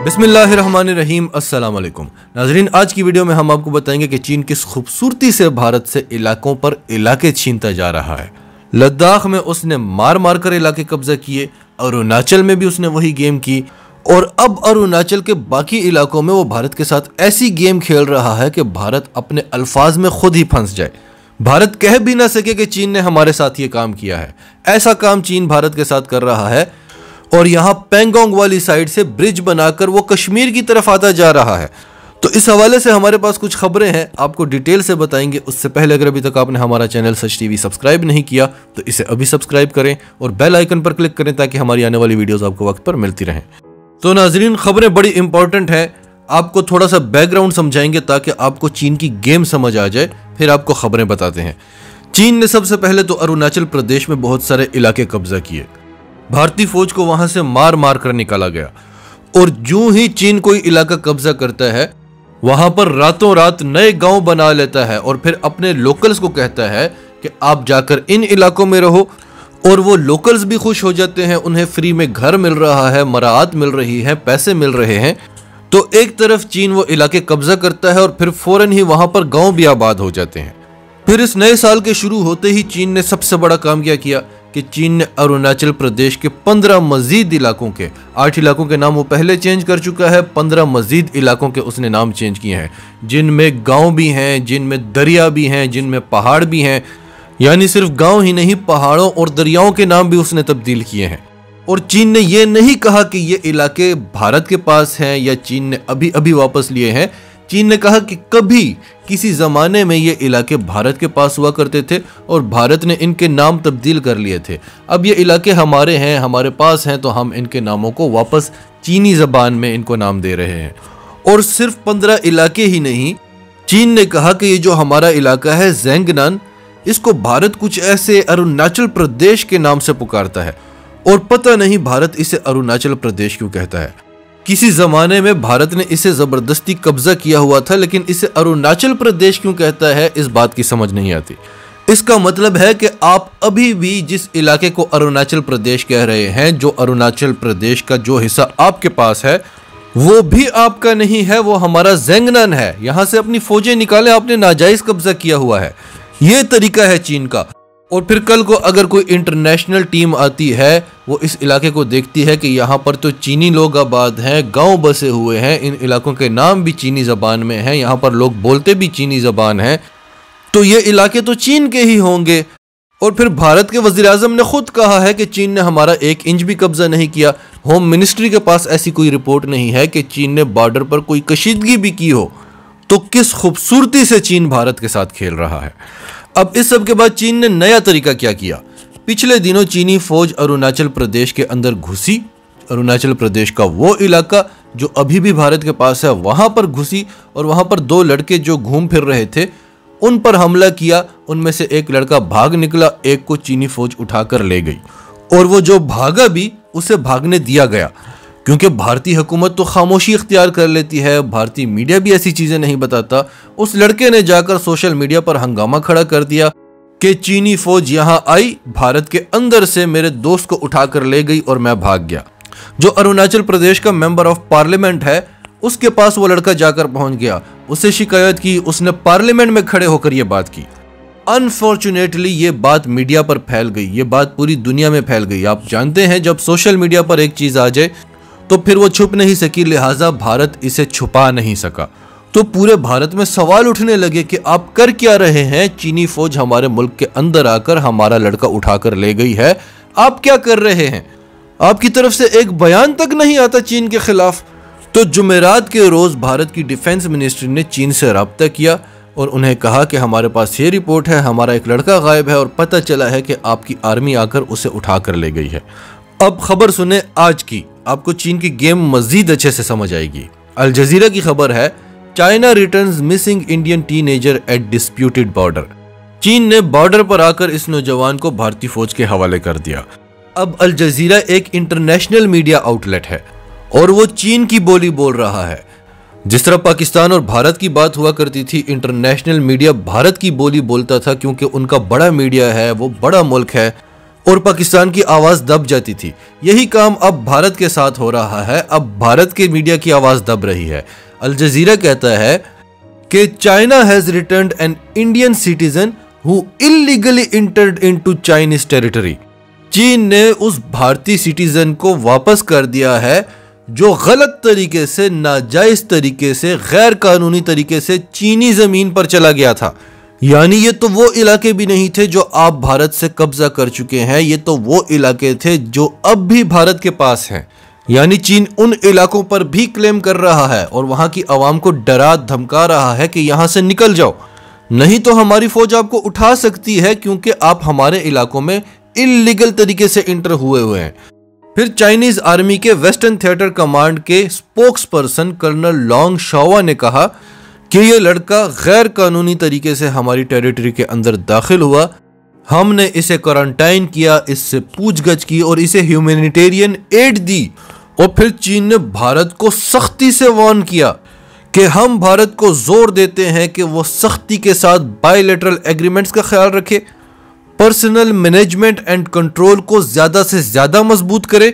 बिस्मिल्लाहिर्रहमानिर्रहीम अस्सलाम वालेकुम नाज़रीन, आज की वीडियो में हम आपको बताएंगे कि चीन किस खूबसूरती से भारत से इलाकों पर इलाके छीनता जा रहा है। लद्दाख में उसने मार मार कर इलाके कब्जा किए, अरुणाचल में भी उसने वही गेम की और अब अरुणाचल के बाकी इलाकों में वो भारत के साथ ऐसी गेम खेल रहा है कि भारत अपने अल्फाज में खुद ही फंस जाए। भारत कह भी ना सके कि चीन ने हमारे साथ ये काम किया है। ऐसा काम चीन भारत के साथ कर रहा है और यहाँ पेंगोंग वाली साइड से ब्रिज बनाकर वो कश्मीर की तरफ आता जा रहा है। तो इस हवाले से हमारे पास कुछ खबरें हैं, आपको डिटेल से बताएंगे। उससे पहले अगर अभी तक आपने हमारा चैनल सच टीवी सब्सक्राइब नहीं किया तो इसे अभी सब्सक्राइब करें और बेल आइकन पर क्लिक करें ताकि हमारी आने वाली वीडियोस आपको वक्त पर मिलती रहें। तो नाजरीन, खबरें बड़ी इंपॉर्टेंट हैं, आपको थोड़ा सा बैकग्राउंड समझाएंगे ताकि आपको चीन की गेम समझ आ जाए, फिर आपको खबरें बताते हैं। चीन ने सबसे पहले तो अरुणाचल प्रदेश में बहुत सारे इलाके कब्जा किए। भारतीय फौज को वहां से मार मार कर निकाला गया और यूं ही चीन कोई इलाका कब्जा करता है वहां पर रातों रात नए गांव बना लेता है और फिर अपने लोकल्स को कहता है कि आप जाकर इन इलाकों में रहो, और वो लोकल्स भी खुश हो जाते हैं। उन्हें फ्री में घर मिल रहा है, मराआत मिल रही है, पैसे मिल रहे हैं। तो एक तरफ चीन वो इलाके कब्जा करता है और फिर फौरन ही वहां पर गांव भी आबाद हो जाते हैं। फिर इस नए साल के शुरू होते ही चीन ने सबसे बड़ा काम क्या किया कि चीन ने अरुणाचल प्रदेश के 15 मजीद इलाकों के 8 इलाकों के नाम वो पहले चेंज कर चुका है, 15 मजीद इलाकों के उसने नाम चेंज किए हैं, जिनमें गांव भी हैं, जिनमें दरिया भी हैं, जिनमें पहाड़ भी हैं। यानी सिर्फ गांव ही नहीं, पहाड़ों और दरियाओं के नाम भी उसने तब्दील किए हैं। और चीन ने यह नहीं कहा कि ये इलाके भारत के पास हैं या चीन ने अभी अभी वापस लिए हैं। चीन ने कहा कि कभी किसी जमाने में ये इलाके भारत के पास हुआ करते थे और भारत ने इनके नाम तब्दील कर लिए थे। अब ये इलाके हमारे हैं, हमारे पास हैं, तो हम इनके नामों को वापस चीनी जबान में इनको नाम दे रहे हैं। और सिर्फ 15 इलाके ही नहीं, चीन ने कहा कि ये जो हमारा इलाका है ज़ेंगनान, इसको भारत कुछ ऐसे अरुणाचल प्रदेश के नाम से पुकारता है और पता नहीं भारत इसे अरुणाचल प्रदेश क्यों कहता है। किसी जमाने में भारत ने इसे जबरदस्ती कब्जा किया हुआ था, लेकिन इसे अरुणाचल प्रदेश क्यों कहता है इस बात की समझ नहीं आती। इसका मतलब है कि आप अभी भी जिस इलाके को अरुणाचल प्रदेश कह रहे हैं, जो अरुणाचल प्रदेश का जो हिस्सा आपके पास है वो भी आपका नहीं है, वो हमारा ज़ेंगनान है। यहां से अपनी फौजें निकाले, आपने नाजायज कब्जा किया हुआ है। ये तरीका है चीन का। और फिर कल को अगर कोई इंटरनेशनल टीम आती है, वो इस इलाके को देखती है कि यहाँ पर तो चीनी लोग आबाद हैं, गांव बसे हुए हैं, इन इलाकों के नाम भी चीनी ज़बान में हैं, यहाँ पर लोग बोलते भी चीनी ज़बान हैं, तो ये इलाके तो चीन के ही होंगे। और फिर भारत के वज़ीर आज़म ने खुद कहा है कि चीन ने हमारा 1 इंच भी कब्जा नहीं किया। होम मिनिस्ट्री के पास ऐसी कोई रिपोर्ट नहीं है कि चीन ने बॉर्डर पर कोई कशीदगी भी की हो। तो किस खूबसूरती से चीन भारत के साथ खेल रहा है। अब इस सब के बाद चीन ने नया तरीका क्या किया। पिछले दिनों चीनी फौज अरुणाचल प्रदेश के अंदर घुसी, अरुणाचल प्रदेश का वो इलाका जो अभी भी भारत के पास है वहां पर घुसी और वहां पर 2 लड़के जो घूम फिर रहे थे उन पर हमला किया। उनमें से एक लड़का भाग निकला, एक को चीनी फौज उठाकर ले गई और वो जो भागा भी उसे भागने दिया गया, क्योंकि भारतीय हुकूमत तो खामोशी इख्तियार कर लेती है, भारतीय मीडिया भी ऐसी चीजें नहीं बताता। उस लड़के ने जाकर सोशल मीडिया पर हंगामा खड़ा कर दिया कि चीनी फौज यहां आई, भारत के अंदर से मेरे दोस्त को उठाकर ले गई और मैं भाग गया। जो अरुणाचल प्रदेश का मेंबर ऑफ पार्लियामेंट है उसके पास वो लड़का जाकर पहुंच गया, उससे शिकायत की, उसने पार्लियामेंट में खड़े होकर यह बात की। अनफॉर्चुनेटली ये बात मीडिया पर फैल गई, ये बात पूरी दुनिया में फैल गई। आप जानते हैं जब सोशल मीडिया पर एक चीज आ जाए तो फिर वो छुप नहीं सकी, लिहाजा भारत इसे छुपा नहीं सका। तो पूरे भारत में सवाल उठने लगे कि आप कर क्या रहे हैं, चीनी फौज हमारे मुल्क के अंदर आकर हमारा लड़का उठाकर ले गई है, आप क्या कर रहे हैं। आपकी तरफ से एक बयान तक नहीं आता चीन के खिलाफ। तो जुमेरात के रोज भारत की डिफेंस मिनिस्ट्री ने चीन से रब्ता किया और उन्हें कहा कि हमारे पास ये रिपोर्ट है, हमारा एक लड़का गायब है और पता चला है कि आपकी आर्मी आकर उसे उठाकर ले गई है। अब खबर सुने आज की, आपको चीन की गेम मजीद अच्छे से समझ आएगी। अल जजीरा की खबर है, China returns missing Indian teenager at disputed border. चीन ने बॉर्डर पर आकर इस नौजवान को भारतीय फौज के हवाले कर दिया। अब अल जजीरा एक इंटरनेशनल मीडिया आउटलेट है और वो चीन की बोली बोल रहा है। जिस तरह पाकिस्तान और भारत की बात हुआ करती थी, इंटरनेशनल मीडिया भारत की बोली बोलता था क्योंकि उनका बड़ा मीडिया है, वो बड़ा मुल्क है और पाकिस्तान की आवाज दब जाती थी। यही काम अब भारत के साथ हो रहा है। अब भारत के मीडिया की आवाज दब रही है। अल जजीरा कहता है कि China has returned an Indian citizen who illegally entered into Chinese territory. चीन ने उस भारतीय सिटीजन को वापस कर दिया है जो गलत तरीके से, नाजायज तरीके से, गैर कानूनी तरीके से चीनी जमीन पर चला गया था। यानी ये तो वो इलाके भी नहीं थे जो आप भारत से कब्जा कर चुके हैं, ये तो वो इलाके थे जो अब भी भारत के पास हैं। यानी चीन उन इलाकों पर भी क्लेम कर रहा है और वहां की आवाम को डरा धमका रहा है कि यहां से निकल जाओ, नहीं तो हमारी फौज आपको उठा सकती है क्योंकि आप हमारे इलाकों में इलीगल तरीके से इंटर हुए हैं। फिर चाइनीज आर्मी के वेस्टर्न थिएटर कमांड के स्पोक्स पर्सन कर्नल लॉन्ग शाओवा ने कहा कि ये लड़का गैर कानूनी तरीके से हमारी टेरिटरी के अंदर दाखिल हुआ। हमने इसे क्वारंटाइन किया, इससे पूछगछ की और इसे ह्यूमैनिटेरियन एड दी। और फिर चीन ने भारत को सख्ती से वार्न किया कि हम भारत को जोर देते हैं कि वो सख्ती के साथ बायलैटरल एग्रीमेंट्स का ख्याल रखे, पर्सनल मैनेजमेंट एंड कंट्रोल को ज्यादा से ज्यादा मजबूत करे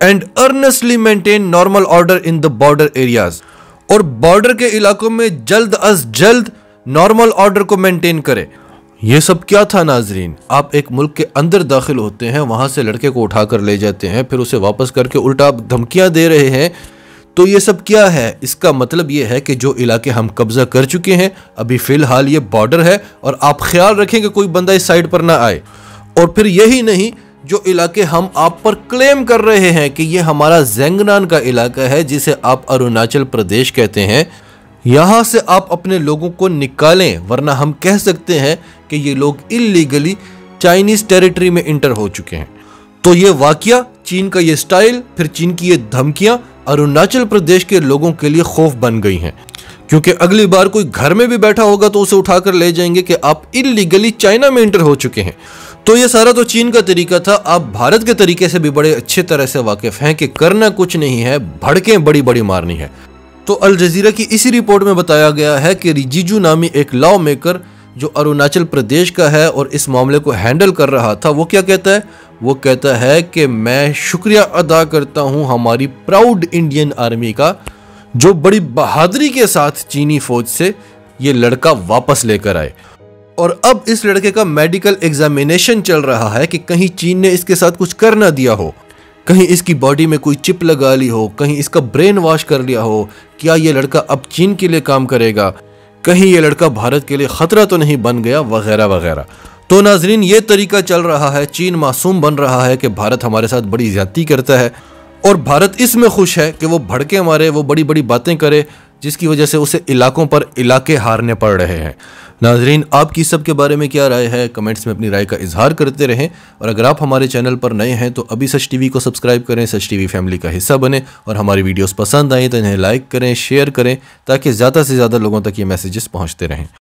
and earnestly maintain normal order in the border areas. और बॉर्डर के इलाकों में जल्द अज जल्द नॉर्मल ऑर्डर को मेंटेन करे। ये सब क्या था नाजरीन? आप एक मुल्क के अंदर दाखिल होते हैं, वहां से लड़के को उठाकर ले जाते हैं, फिर उसे वापस करके उल्टा धमकियां दे रहे हैं। तो ये सब क्या है? इसका मतलब ये है कि जो इलाके हम कब्जा कर चुके हैं, अभी फिलहाल ये बॉर्डर है और आप ख्याल रखें कि कोई बंदा इस साइड पर ना आए। और फिर यही नहीं, जो इलाके हम आप पर क्लेम कर रहे हैं कि ये हमारा ज़ेंगनान का इलाका है, जिसे आप अरुणाचल प्रदेश कहते हैं, यहां से आप अपने लोगों को निकालें, वरना हम कह सकते हैं कि ये लोग इलीगली चाइनीज टेरिटरी में इंटर हो चुके हैं। तो ये वाकया, चीन का ये स्टाइल, फिर चीन की ये धमकियां अरुणाचल प्रदेश के लोगों के लिए खौफ बन गई हैं, क्योंकि अगली बार कोई घर में भी बैठा होगा तो उसे उठाकर ले जाएंगे कि आप इलीगली चाइना में इंटर हो चुके हैं। तो ये सारा तो चीन का तरीका था। आप भारत के तरीके से भी बड़े अच्छे तरह से वाकिफ हैं कि करना कुछ नहीं है, भड़कें बड़ी बड़ी मारनी है। तो अल जजीरा की इसी रिपोर्ट में बताया गया है कि रिजिजू नामी एक लॉ मेकर जो अरुणाचल प्रदेश का है और इस मामले को हैंडल कर रहा था, वो क्या कहता है? वो कहता है कि मैं शुक्रिया अदा करता हूं हमारी प्राउड इंडियन आर्मी का, जो बड़ी बहादुरी के साथ चीनी फौज से ये लड़का वापस लेकर आए। और अब इस लड़के का मेडिकल एग्जामिनेशन चल रहा है कि कहीं चीन ने इसके साथ कुछ कर ना दिया हो, कहीं इसकी बॉडी में कोई चिप लगा ली हो, कहीं इसका ब्रेन वॉश कर लिया हो। क्या ये लड़का अब चीन के लिए काम करेगा? कहीं ये लड़का भारत के लिए खतरा तो नहीं बन गया? वगैरह वगैरह। तो नाजरीन, ये तरीका चल रहा है। चीन मासूम बन रहा है कि भारत हमारे साथ बड़ी ज्यादती करता है और भारत इसमें खुश है कि वो भड़के मारे, वो बड़ी बड़ी बातें करे, जिसकी वजह से उसे इलाकों पर इलाके हारने पड़ रहे हैं। नाजरीन, आपकी सब के बारे में क्या राय है? कमेंट्स में अपनी राय का इजहार करते रहें। और अगर आप हमारे चैनल पर नए हैं तो अभी सच टीवी को सब्सक्राइब करें, सच टीवी फैमिली का हिस्सा बने और हमारी वीडियोस पसंद आए तो इन्हें लाइक करें, शेयर करें, ताकि ज़्यादा से ज़्यादा लोगों तक ये मैसेजेस पहुँचते रहें।